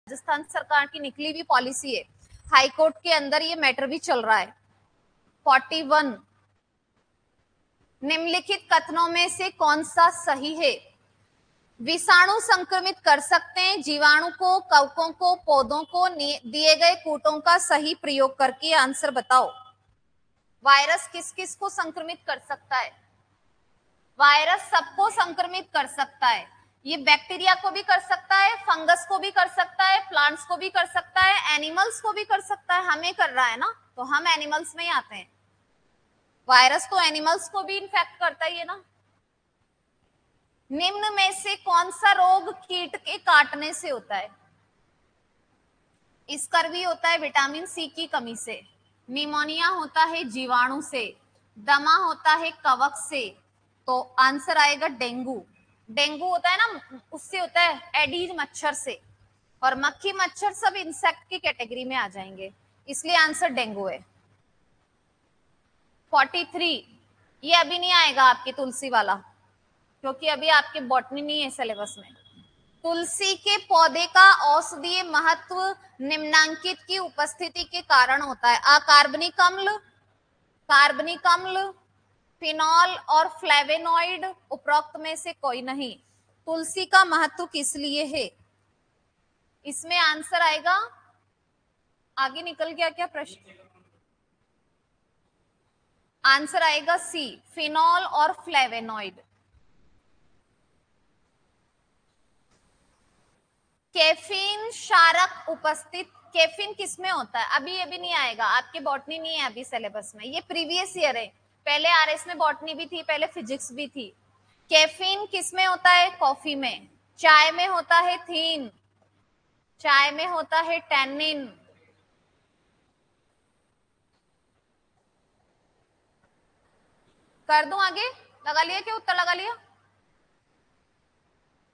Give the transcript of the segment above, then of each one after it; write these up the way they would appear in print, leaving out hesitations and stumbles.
राजस्थान सरकार की निकली हुई पॉलिसी है, हाई कोर्ट के अंदर ये मैटर भी चल रहा है। 41, निम्नलिखित कथनों में से कौन सा सही है? विषाणु संक्रमित कर सकते हैं जीवाणु को, कवकों को, पौधों को दिए गए कूटों का सही प्रयोग करके आंसर बताओ। वायरस किस किस को संक्रमित कर सकता है? वायरस सबको संक्रमित कर सकता है। ये बैक्टीरिया को भी कर सकता है, फंगस को भी कर सकता है, प्लांट्स को भी कर सकता है, एनिमल्स को भी कर सकता है। हमें कर रहा है ना, तो हम एनिमल्स में ही आते हैं। वायरस तो एनिमल्स को भी इन्फेक्ट करता ही है ना। निम्न में से कौन सा रोग कीट के काटने से होता है? स्कर्वी होता है विटामिन सी की कमी से, निमोनिया होता है जीवाणु से, दमा होता है कवक से, तो आंसर आएगा डेंगू। डेंगू होता है ना, उससे होता है एडीज मच्छर से, और मक्खी मच्छर सब इंसेक्ट की कैटेगरी में आ जाएंगे, इसलिए आंसर डेंगू है। 43, ये अभी नहीं आएगा आपके तुलसी वाला, क्योंकि अभी आपके बॉटनी नहीं है सिलेबस में। तुलसी के पौधे का औषधीय महत्व निम्नांकित की उपस्थिति के कारण होता है। अकार्बनिक अम्ल, कार्बनिक अम्ल, फिनॉल और फ्लेवेनॉइड, उपरोक्त में से कोई नहीं। तुलसी का महत्व किस लिए है? इसमें आंसर आएगा, आगे निकल गया क्या प्रश्न? आंसर आएगा सी, फिनॉल और फ्लेवेनॉइड। कैफीन क्षारक उपस्थित, कैफीन किसमें होता है? अभी ये भी नहीं आएगा, आपके बॉटनी नहीं है अभी सिलेबस में, ये प्रीवियस ईयर है। पहले आरएस में बॉटनी भी थी, पहले फिजिक्स भी थी। कैफीन किसमें होता है? कॉफी में। चाय में होता है थीन, चाय में होता है टैनिन। कर दूं आगे? लगा लिया क्या उत्तर? लगा लिया।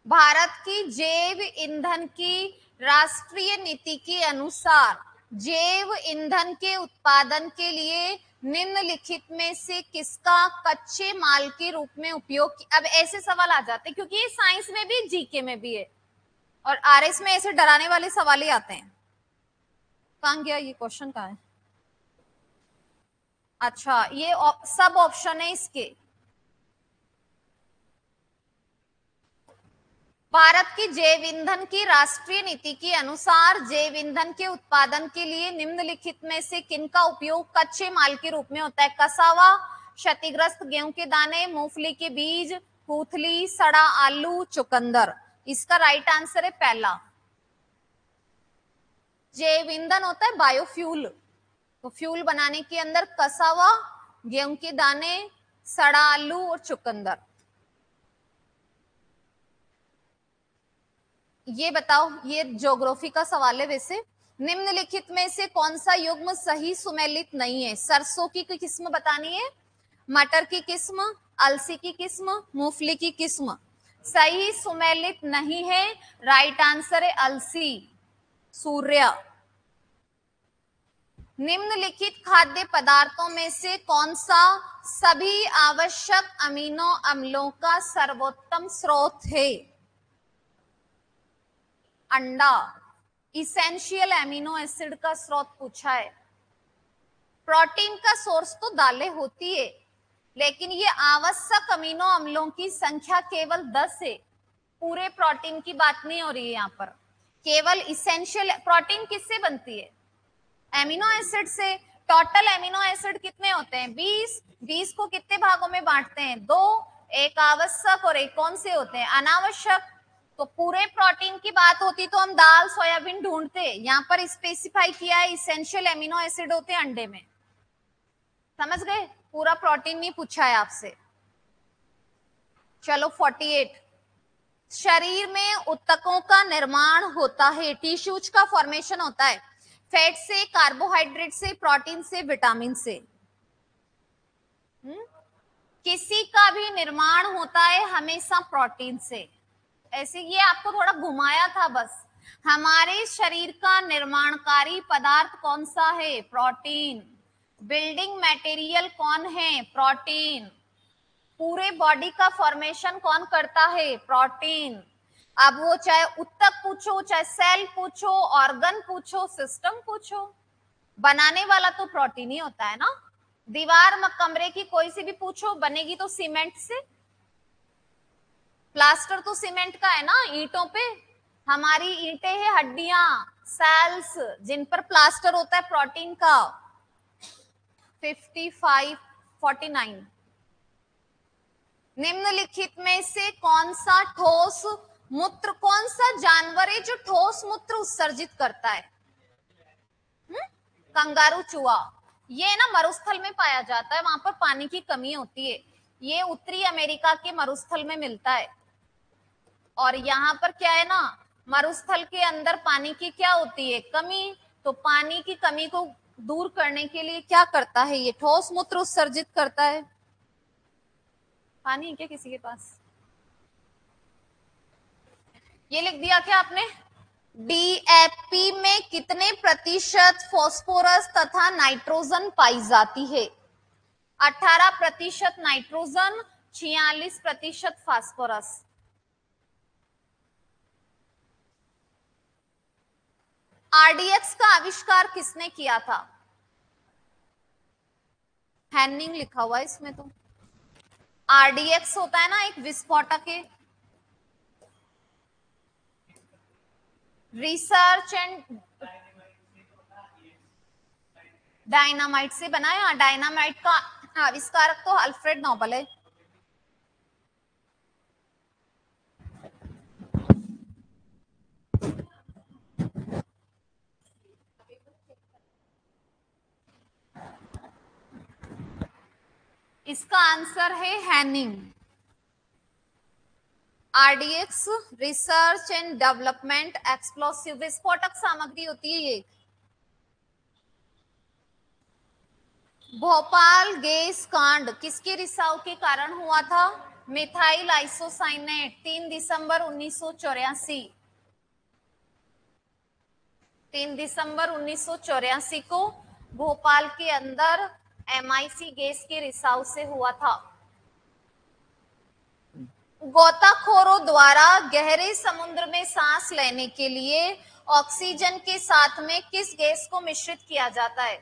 भारत की जैव ईंधन की राष्ट्रीय नीति के अनुसार जैव ईंधन के उत्पादन के लिए निम्नलिखित में से किसका कच्चे माल के रूप में उपयोग? अब ऐसे सवाल आ जाते हैं, क्योंकि ये साइंस में भी जीके में भी है, और आरएस में ऐसे डराने वाले सवाल ही आते हैं। कहां गया ये क्वेश्चन? कहां है? अच्छा, ये सब ऑप्शन है इसके। भारत की जैव ईंधन की राष्ट्रीय नीति के अनुसार जैव ईंधन के उत्पादन के लिए निम्नलिखित में से किनका उपयोग कच्चे माल के रूप में होता है? कसावा, क्षतिग्रस्त गेहूं के दाने, मूंगफली के बीज, पूथली, सड़ा आलू, चुकंदर। इसका राइट आंसर है पहला। जैव ईंधन होता है बायोफ्यूल, तो फ्यूल बनाने के अंदर कसावा, गेहूं के दाने, सड़ा आलू और चुकंदर। ये बताओ, ये ज्योग्राफी का सवाल है वैसे। निम्नलिखित में से कौन सा युग्म सही सुमेलित नहीं है? सरसों की किस्म बतानी है, मटर की किस्म, अलसी की किस्म, मूंगफली की किस्म। सही सुमेलित नहीं है, राइट आंसर है अलसी, सूर्य। निम्नलिखित खाद्य पदार्थों में से कौन सा सभी आवश्यक अमीनो अम्लों का सर्वोत्तम स्रोत है? अंडा इसेंशियल एमिनो एसिड का स्रोत पूछा है। प्रोटीन का सोर्स तो दालें होती है, लेकिन ये आवश्यक अमीनो अम्लों की संख्या केवल 10 है। पूरे प्रोटीन की बात नहीं हो रही है यहाँ पर, केवल इसेंशियल। प्रोटीन किससे बनती है? एमिनो एसिड से। टोटल एमिनो एसिड कितने होते हैं? 20। 20 को कितने भागों में बांटते हैं? 2। एक आवश्यक और एक कौन से होते हैं? अनावश्यक। तो पूरे प्रोटीन की बात होती तो हम दाल सोयाबीन ढूंढते, यहाँ पर स्पेसिफाई किया है इसेंशियल एमिनो एसिड होते हैं अंडे में। समझ गए? पूरा प्रोटीन नहीं पूछा है आपसे। चलो 48, शरीर में ऊतकों का निर्माण होता है, टिश्यूज का फॉर्मेशन होता है फैट से, कार्बोहाइड्रेट से, प्रोटीन से, विटामिन से। किसी का भी निर्माण होता है हमेशा प्रोटीन से। ऐसे ये आपको थोड़ा घुमाया था बस। हमारे शरीर का निर्माणकारी पदार्थ कौन सा है? प्रोटीन। बिल्डिंग मटेरियल कौन है? प्रोटीन। पूरे बॉडी का फॉर्मेशन कौन करता है? प्रोटीन। अब वो चाहे उत्तक पूछो, चाहे सेल पूछो, ऑर्गन पूछो, सिस्टम पूछो, बनाने वाला तो प्रोटीन ही होता है ना। दीवार कमरे की कोई सी भी पूछो, बनेगी तो सीमेंट से। प्लास्टर तो सीमेंट का है ना, ईंटों पे। हमारी ईंटें हैं हड्डियां, सेल्स, जिन पर प्लास्टर होता है प्रोटीन का। 55 49 निम्नलिखित में से कौन सा ठोस मूत्र, कौन सा जानवर है जो ठोस मूत्र उत्सर्जित करता है? कंगारू चूहा। ये ना मरुस्थल में पाया जाता है, वहां पर पानी की कमी होती है। ये उत्तरी अमेरिका के मरुस्थल में मिलता है। और यहाँ पर क्या है ना, मरुस्थल के अंदर पानी की क्या होती है, कमी। तो पानी की कमी को दूर करने के लिए क्या करता है, ये ठोस मूत्र उत्सर्जित करता है। पानी है क्या किसी के पास? ये लिख दिया क्या आपने? डीएपी में कितने प्रतिशत फॉस्फोरस तथा नाइट्रोजन पाई जाती है? 18% नाइट्रोजन, 46% फास्फोरस। आरडीएक्स का आविष्कार किसने किया था? हैनिंग लिखा हुआ है इसमें तो। आरडीएक्स होता है ना एक विस्फोटक है। रिसर्च एंड डायनामाइट से बना है। डायनामाइट का आविष्कारक तो अल्फ्रेड नोबल है। इसका आंसर है हैनिंग। RDX research and development explosive विस्फोटक सामग्री होती है ये। भोपाल गैस कांड किसके रिसाव के कारण हुआ था? मिथाइल आइसोसाइनेट, 3 दिसंबर 1984। 3 दिसंबर 1984 को भोपाल के अंदर एमआईसी गैस के रिसाव से हुआ था। गोताखोरों द्वारा गहरे समुद्र में सांस लेने के लिए ऑक्सीजन के साथ में किस गैस को मिश्रित किया जाता है?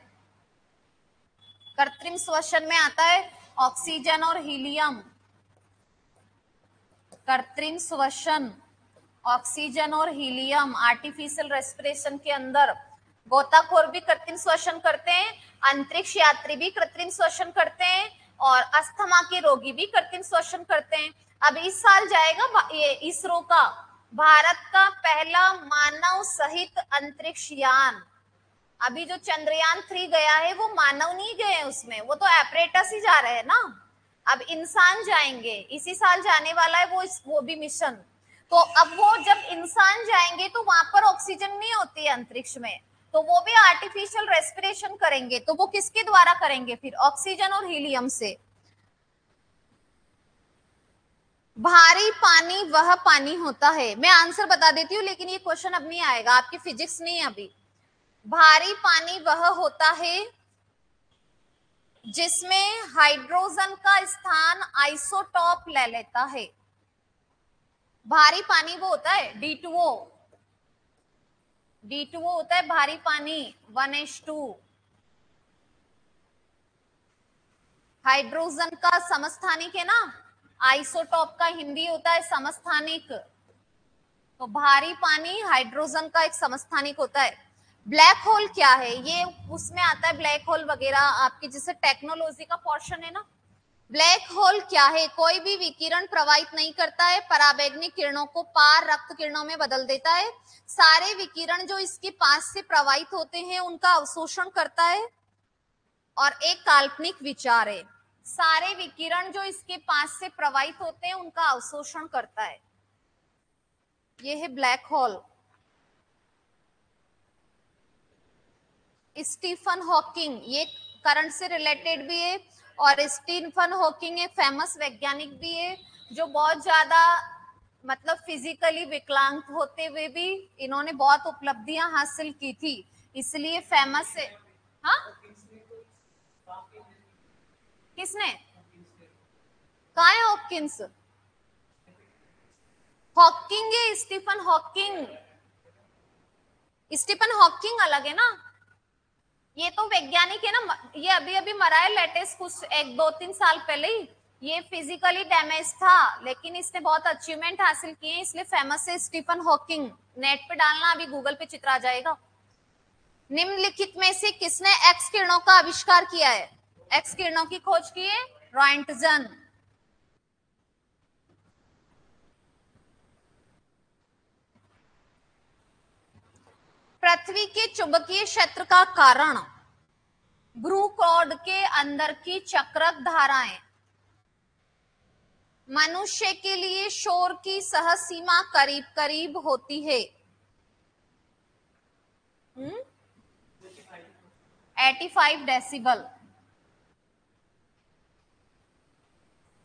कृत्रिम श्वसन में आता है ऑक्सीजन और हीलियम। कृत्रिम श्वसन, ऑक्सीजन और हीलियम, आर्टिफिशियल रेस्पिरेशन के अंदर गोताखोर भी कृत्रिम श्वसन करते हैं, अंतरिक्ष यात्री भी कृत्रिम श्वसन करते हैं, और अस्थमा के रोगी भी कृत्रिम श्वसन करते हैं। अब इस साल जाएगा ये इसरो का भारत का पहला मानव सहित अंतरिक्ष यान। अभी जो चंद्रयान 3 गया है वो मानव नहीं गए उसमें, वो तो एपरेटस ही जा रहे हैं ना। अब इंसान जाएंगे, इसी साल जाने वाला है वो भी मिशन। तो अब वो जब इंसान जाएंगे तो वहां पर ऑक्सीजन नहीं होती है अंतरिक्ष में, तो वो भी आर्टिफिशियल रेस्पिरेशन करेंगे। तो वो किसके द्वारा करेंगे फिर? ऑक्सीजन और हीलियम से। भारी पानी वह पानी होता है, मैं आंसर बता देती हूँ लेकिन ये क्वेश्चन अब नहीं आएगा, आपकी फिजिक्स नहीं है अभी। भारी पानी वह होता है जिसमें हाइड्रोजन का स्थान आइसोटॉप ले लेता है। भारी पानी वो होता है D2O। D2O होता है भारी पानी 1H2। हाइड्रोजन का समस्थानिक है ना, आइसोटॉप का हिंदी होता है समस्थानिक। तो भारी पानी हाइड्रोजन का एक समस्थानिक होता है। ब्लैक होल क्या है? ये उसमें आता है ब्लैक होल वगैरह, आपकी जैसे टेक्नोलॉजी का पोर्शन है ना। ब्लैक होल क्या है? कोई भी विकिरण प्रवाहित नहीं करता है, पराबैंगनी किरणों को पार रक्त किरणों में बदल देता है। सारे विकिरण जो इसके पास से प्रवाहित होते हैं उनका अवशोषण करता है। और एक काल्पनिक विचार है, सारे विकिरण जो इसके पास से प्रवाहित होते हैं उनका अवशोषण करता है। यह है ब्लैक होल। स्टीफन हॉकिंग ये करंट से रिलेटेड भी है, और स्टीफन हॉकिंग एक फेमस वैज्ञानिक भी है जो बहुत ज्यादा मतलब फिजिकली विकलांग होते हुए भी इन्होंने बहुत उपलब्धियां हासिल की थी, इसलिए फेमस है। हाँ, किसने? कहाँ है हॉकिंस? हॉकिंग है स्टीफन हॉकिंग। स्टीफन हॉकिंग अलग है ना, ये तो वैज्ञानिक है ना, ये अभी अभी मरा है लेटेस्ट कुछ 1-2-3 साल पहले ही। ये फिजिकली डैमेज था लेकिन इसने बहुत अचीवमेंट हासिल किए इसलिए फेमस है स्टीफन हॉकिंग। नेट पे डालना, अभी गूगल पे चित्र आ जाएगा। निम्नलिखित में से किसने एक्स किरणों का आविष्कार किया है? एक्स किरणों की खोज की है रॉयंटजन। पृथ्वी के चुंबकीय क्षेत्र का कारण भ्रूकॉर्ड के अंदर की चक्रक धाराएं। मनुष्य के लिए शोर की सह सीमा करीब करीब होती है 85 डेसिबल।